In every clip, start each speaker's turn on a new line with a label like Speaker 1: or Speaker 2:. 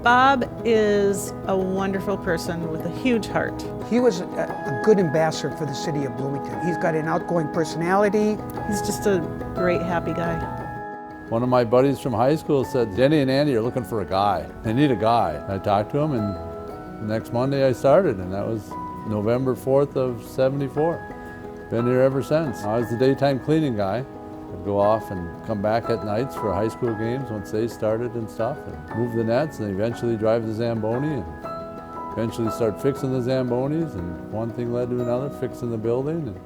Speaker 1: Bob is a wonderful person with a huge heart.
Speaker 2: He was a good ambassador for the city of Bloomington. He's got an outgoing personality.
Speaker 1: He's just a great, happy guy.
Speaker 3: One of my buddies from high school said, Denny and Andy are looking for a guy. They need a guy. I talked to him, and next Monday I started, and that was November 4th of '74. Been here ever since. I was the daytime cleaning guy. I'd go off and come back at nights for high school games once they started and stuff, and move the nets, and eventually drive the Zamboni, and eventually start fixing the Zambonis, and one thing led to another, fixing the building, and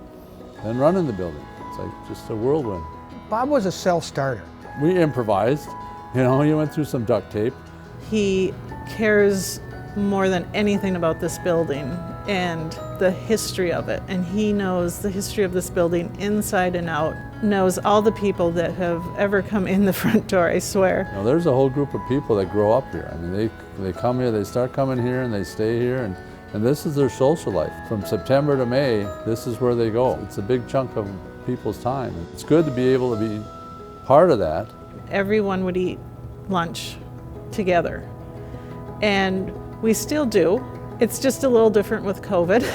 Speaker 3: then running the building. It's like just a whirlwind.
Speaker 2: Bob was a self-starter.
Speaker 3: We improvised. You know, he went through some duct tape.
Speaker 1: He cares more than anything about this building and the history of it. And he knows the history of this building inside and out, knows all the people that have ever come in the front door, I swear.
Speaker 3: You know, there's a whole group of people that grow up here. I mean, they come here, they start coming here, and they stay here, and this is their social life. From September to May, this is where they go. It's a big chunk of people's time. It's good to be able to be part of that.
Speaker 1: Everyone would eat lunch together, and we still do. It's just a little different with COVID.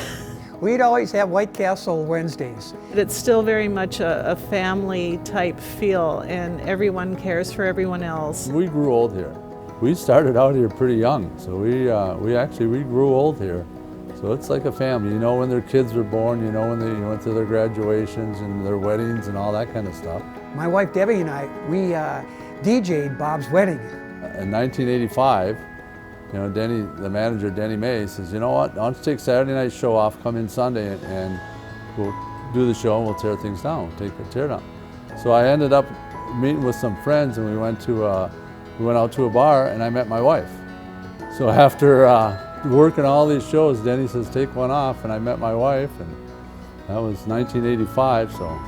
Speaker 2: We'd always have White Castle Wednesdays.
Speaker 1: It's still very much a family type feel, and everyone cares for everyone else.
Speaker 3: We grew old here. We started out here pretty young, so we grew old here. So it's like a family. You know when their kids were born, you know when they went to their graduations and their weddings and all that kind of stuff.
Speaker 2: My wife Debbie and I, we DJ'd Bob's wedding.
Speaker 3: In 1985, you know, Denny, the manager, Denny May, says, you know what, why don't you take Saturday night show off, come in Sunday, and we'll do the show and we'll tear things down, we'll take a tear down. So I ended up meeting with some friends, and we went out to a bar, and I met my wife. So after working all these shows, Denny says, take one off, and I met my wife, and that was 1985, so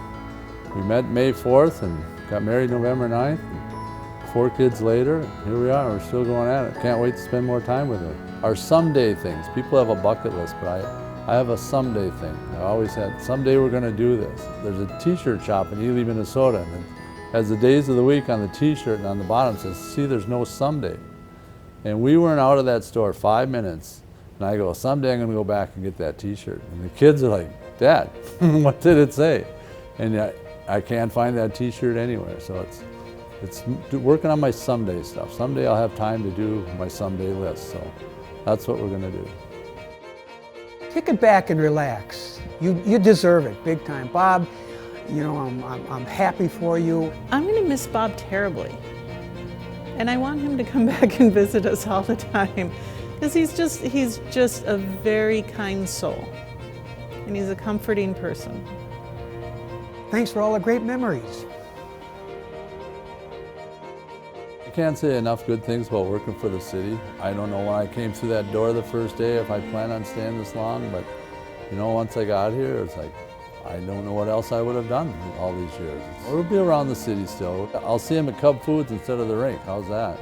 Speaker 3: we met May 4th and got married November 9th. 4 kids later, here we are, we're still going at it. Can't wait to spend more time with her. Our someday things, people have a bucket list, but I have a someday thing. I always had, someday we're gonna do this. There's a t-shirt shop in Ely, Minnesota, and it has the days of the week on the t-shirt, and on the bottom says, see, there's no someday. And we weren't out of that store 5 minutes, and I go, someday I'm gonna go back and get that t-shirt. And the kids are like, Dad, what did it say? And I can't find that t-shirt anywhere, so it's working on my someday stuff. Someday I'll have time to do my someday list, so that's what we're gonna do.
Speaker 2: Kick it back and relax. You deserve it, big time. Bob, you know, I'm happy for you.
Speaker 1: I'm gonna miss Bob terribly. And I want him to come back and visit us all the time, because he's just a very kind soul, and he's a comforting person.
Speaker 2: Thanks for all the great memories.
Speaker 3: I can't say enough good things about working for the city. I don't know when I came through that door the first day if I planned on staying this long, but you know, once I got here, it's like, I don't know what else I would have done all these years. We'll be around the city still. I'll see him at Cub Foods instead of the rink. How's that?